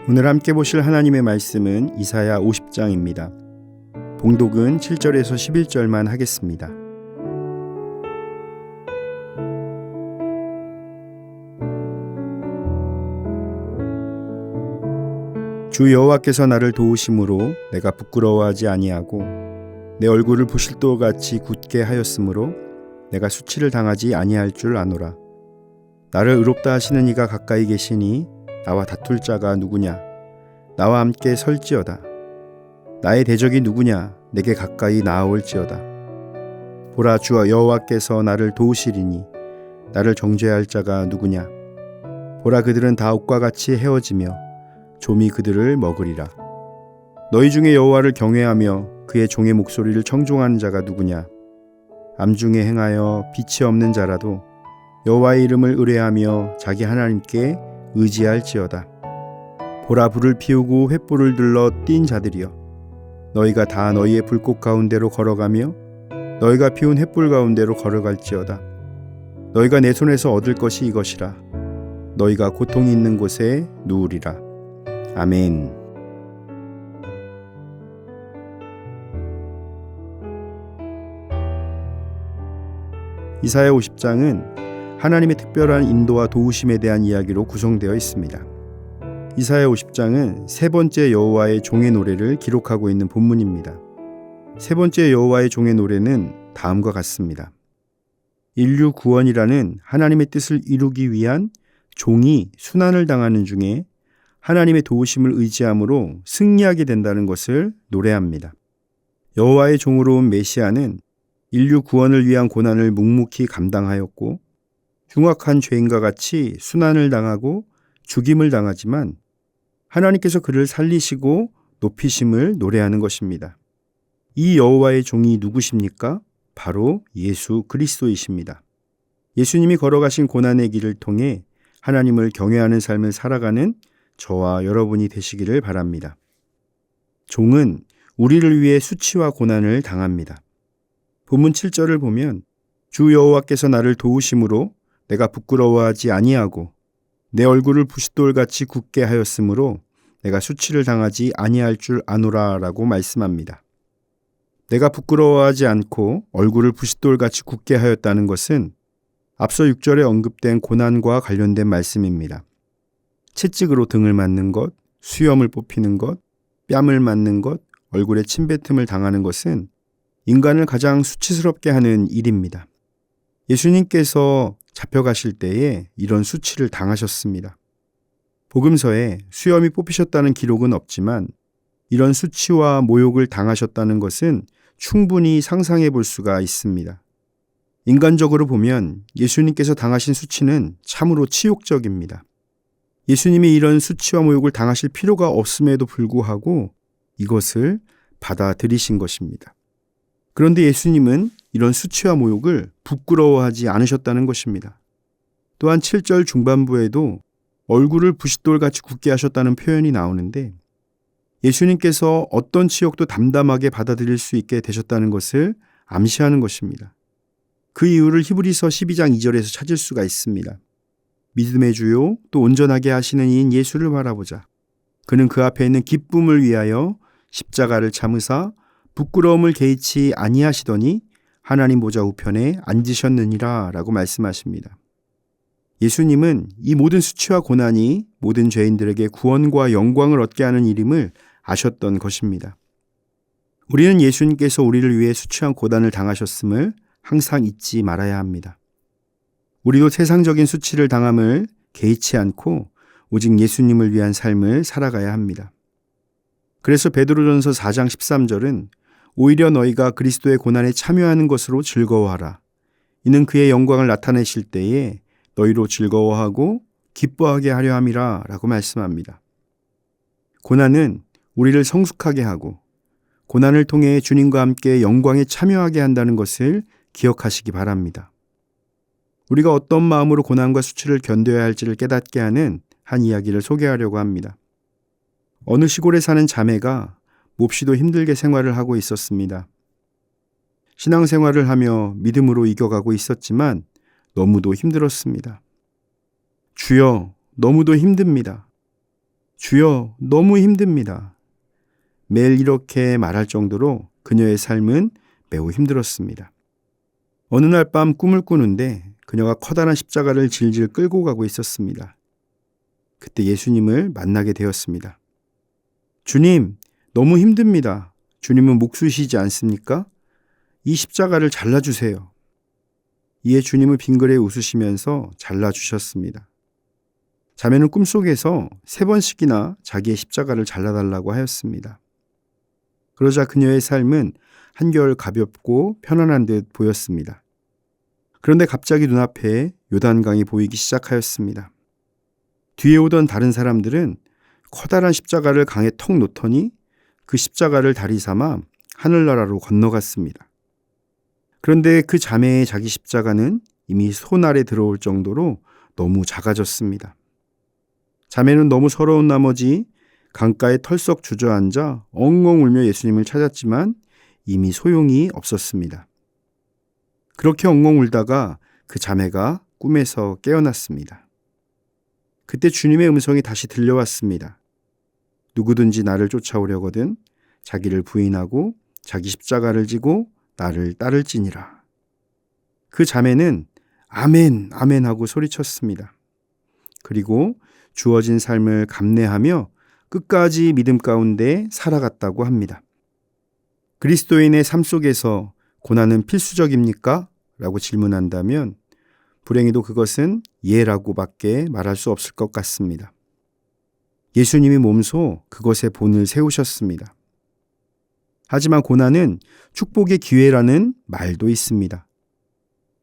오늘 함께 보실 하나님의 말씀은 이사야 50장입니다. 봉독은 7절에서 11절만 하겠습니다. 주 여호와께서 나를 도우심으로 내가 부끄러워하지 아니하고 내 얼굴을 부실돌같이 굳게 하였으므로 내가 수치를 당하지 아니할 줄 아노라. 나를 의롭다 하시는 이가 가까이 계시니 나와 다툴 자가 누구냐? 나와 함께 설지어다. 나의 대적이 누구냐? 내게 가까이 나아올지어다. 보라, 주 여호와께서 나를 도우시리니 나를 정죄할 자가 누구냐? 보라, 그들은 다 옥과 같이 헤어지며 좀이 그들을 먹으리라. 너희 중에 여호와를 경외하며 그의 종의 목소리를 청종하는 자가 누구냐? 암중에 행하여 빛이 없는 자라도 여호와의 이름을 의뢰하며 자기 하나님께 의지할지어다. 보라, 불을 피우고 횃불을 들러 띈 자들이여, 너희가 다 너희의 불꽃 가운데로 걸어가며 너희가 피운 횃불 가운데로 걸어갈지어다. 너희가 내 손에서 얻을 것이 이것이라. 너희가 고통이 있는 곳에 누우리라. 아멘. 이사야 50장은 하나님의 특별한 인도와 도우심에 대한 이야기로 구성되어 있습니다. 이사야 50장은 세 번째 여호와의 종의 노래를 기록하고 있는 본문입니다. 세 번째 여호와의 종의 노래는 다음과 같습니다. 인류 구원이라는 하나님의 뜻을 이루기 위한 종이 순환을 당하는 중에 하나님의 도우심을 의지함으로 승리하게 된다는 것을 노래합니다. 여호와의 종으로 온 메시아는 인류 구원을 위한 고난을 묵묵히 감당하였고 흉악한 죄인과 같이 순환을 당하고 죽임을 당하지만 하나님께서 그를 살리시고 높이심을 노래하는 것입니다. 이 여호와의 종이 누구십니까? 바로 예수 그리스도이십니다. 예수님이 걸어가신 고난의 길을 통해 하나님을 경외하는 삶을 살아가는 저와 여러분이 되시기를 바랍니다. 종은 우리를 위해 수치와 고난을 당합니다. 본문 7절을 보면 주 여호와께서 나를 도우심으로 내가 부끄러워하지 아니하고 내 얼굴을 부싯돌같이 굳게 하였으므로 내가 수치를 당하지 아니할 줄 아노라 라고 말씀합니다. 내가 부끄러워하지 않고 얼굴을 부싯돌같이 굳게 하였다는 것은 앞서 6절에 언급된 고난과 관련된 말씀입니다. 채찍으로 등을 맞는 것, 수염을 뽑히는 것, 뺨을 맞는 것, 얼굴에 침뱉음을 당하는 것은 인간을 가장 수치스럽게 하는 일입니다. 예수님께서 잡혀가실 때에 이런 수치를 당하셨습니다. 복음서에 수염이 뽑히셨다는 기록은 없지만 이런 수치와 모욕을 당하셨다는 것은 충분히 상상해 볼 수가 있습니다. 인간적으로 보면 예수님께서 당하신 수치는 참으로 치욕적입니다. 예수님이 이런 수치와 모욕을 당하실 필요가 없음에도 불구하고 이것을 받아들이신 것입니다. 그런데 예수님은 이런 수치와 모욕을 부끄러워하지 않으셨다는 것입니다. 또한 7절 중반부에도 얼굴을 부싯돌같이 굳게 하셨다는 표현이 나오는데 예수님께서 어떤 치욕도 담담하게 받아들일 수 있게 되셨다는 것을 암시하는 것입니다. 그 이유를 히브리서 12장 2절에서 찾을 수가 있습니다. 믿음의 주요 또 온전하게 하시는 이인 예수를 바라보자. 그는 그 앞에 있는 기쁨을 위하여 십자가를 참으사 부끄러움을 개의치 아니하시더니 하나님 보좌 우편에 앉으셨느니라 라고 말씀하십니다. 예수님은 이 모든 수치와 고난이 모든 죄인들에게 구원과 영광을 얻게 하는 일임을 아셨던 것입니다. 우리는 예수님께서 우리를 위해 수치한 고난을 당하셨음을 항상 잊지 말아야 합니다. 우리도 세상적인 수치를 당함을 개의치 않고 오직 예수님을 위한 삶을 살아가야 합니다. 그래서 베드로전서 4장 13절은 오히려 너희가 그리스도의 고난에 참여하는 것으로 즐거워하라. 이는 그의 영광을 나타내실 때에 너희로 즐거워하고 기뻐하게 하려 함이라 라고 말씀합니다. 고난은 우리를 성숙하게 하고 고난을 통해 주님과 함께 영광에 참여하게 한다는 것을 기억하시기 바랍니다. 우리가 어떤 마음으로 고난과 수치를 견뎌야 할지를 깨닫게 하는 한 이야기를 소개하려고 합니다. 어느 시골에 사는 자매가 몹시도 힘들게 생활을 하고 있었습니다. 신앙생활을 하며 믿음으로 이겨가고 있었지만 너무도 힘들었습니다. 주여, 너무도 힘듭니다. 주여, 너무 힘듭니다. 매일 이렇게 말할 정도로 그녀의 삶은 매우 힘들었습니다. 어느 날 밤 꿈을 꾸는데 그녀가 커다란 십자가를 질질 끌고 가고 있었습니다. 그때 예수님을 만나게 되었습니다. 주님, 너무 힘듭니다. 주님은 목수시지 않습니까? 이 십자가를 잘라주세요. 이에 주님은 빙그레 웃으시면서 잘라주셨습니다. 자매는 꿈속에서 3번씩이나 자기의 십자가를 잘라달라고 하였습니다. 그러자 그녀의 삶은 한결 가볍고 편안한 듯 보였습니다. 그런데 갑자기 눈앞에 요단강이 보이기 시작하였습니다. 뒤에 오던 다른 사람들은 커다란 십자가를 강에 턱 놓더니 그 십자가를 다리 삼아 하늘나라로 건너갔습니다. 그런데 그 자매의 자기 십자가는 이미 손 아래 들어올 정도로 너무 작아졌습니다. 자매는 너무 서러운 나머지 강가에 털썩 주저앉아 엉엉 울며 예수님을 찾았지만 이미 소용이 없었습니다. 그렇게 엉엉 울다가 그 자매가 꿈에서 깨어났습니다. 그때 주님의 음성이 다시 들려왔습니다. 누구든지 나를 쫓아오려거든 자기를 부인하고 자기 십자가를 지고 나를 따를지니라. 그 자매는 아멘, 아멘 하고 소리쳤습니다. 그리고 주어진 삶을 감내하며 끝까지 믿음 가운데 살아갔다고 합니다. 그리스도인의 삶 속에서 고난은 필수적입니까? 라고 질문한다면 불행히도 그것은 예라고밖에 말할 수 없을 것 같습니다. 예수님이 몸소 그것의 본을 세우셨습니다. 하지만 고난은 축복의 기회라는 말도 있습니다.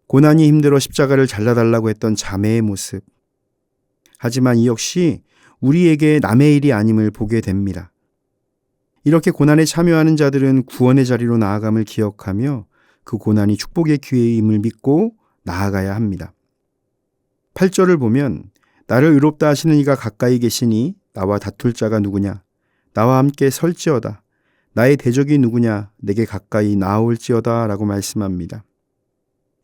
고난이 힘들어 십자가를 잘라달라고 했던 자매의 모습. 하지만 이 역시 우리에게 남의 일이 아님을 보게 됩니다. 이렇게 고난에 참여하는 자들은 구원의 자리로 나아감을 기억하며 그 고난이 축복의 기회임을 믿고 나아가야 합니다. 8절을 보면 나를 의롭다 하시는 이가 가까이 계시니 나와 다툴 자가 누구냐? 나와 함께 설지어다. 나의 대적이 누구냐? 내게 가까이 나아올지어다 라고 말씀합니다.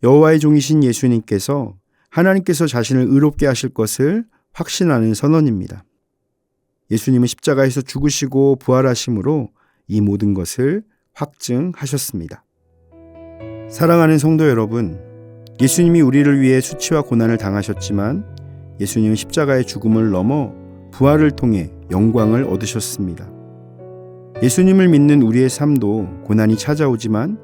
여호와의 종이신 예수님께서 하나님께서 자신을 의롭게 하실 것을 확신하는 선언입니다. 예수님은 십자가에서 죽으시고 부활하심으로 이 모든 것을 확증하셨습니다. 사랑하는 성도 여러분, 예수님이 우리를 위해 수치와 고난을 당하셨지만 예수님은 십자가의 죽음을 넘어 부활을 통해 영광을 얻으셨습니다. 예수님을 믿는 우리의 삶도 고난이 찾아오지만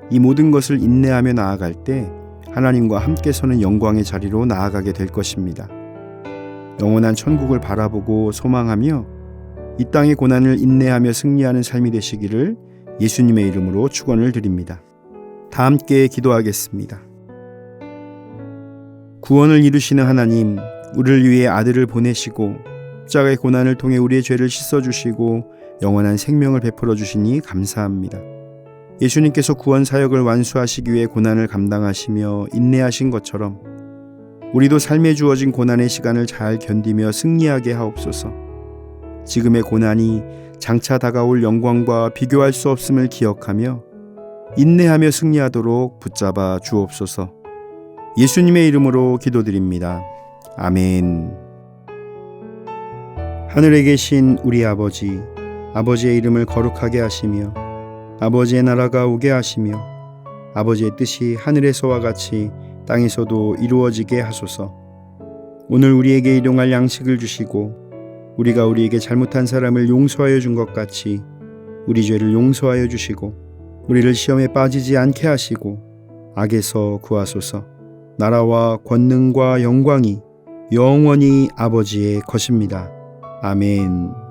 이 모든 것을 인내하며 나아갈 때 하나님과 함께 서는 영광의 자리로 나아가게 될 것입니다. 영원한 천국을 바라보고 소망하며 이 땅의 고난을 인내하며 승리하는 삶이 되시기를 예수님의 이름으로 축원을 드립니다. 다 함께 기도하겠습니다. 구원을 이루시는 하나님, 우리를 위해 아들을 보내시고 십자가의 고난을 통해 우리의 죄를 씻어주시고 영원한 생명을 베풀어 주시니 감사합니다. 예수님께서 구원 사역을 완수하시기 위해 고난을 감당하시며 인내하신 것처럼 우리도 삶에 주어진 고난의 시간을 잘 견디며 승리하게 하옵소서. 지금의 고난이 장차 다가올 영광과 비교할 수 없음을 기억하며 인내하며 승리하도록 붙잡아 주옵소서. 예수님의 이름으로 기도드립니다. 아멘. 하늘에 계신 우리 아버지, 아버지의 이름을 거룩하게 하시며 아버지의 나라가 오게 하시며 아버지의 뜻이 하늘에서와 같이 땅에서도 이루어지게 하소서. 오늘 우리에게 일용할 양식을 주시고 우리가 우리에게 잘못한 사람을 용서하여 준 것 같이 우리 죄를 용서하여 주시고 우리를 시험에 빠지지 않게 하시고 악에서 구하소서. 나라와 권능과 영광이 영원히 아버지의 것입니다. 아멘.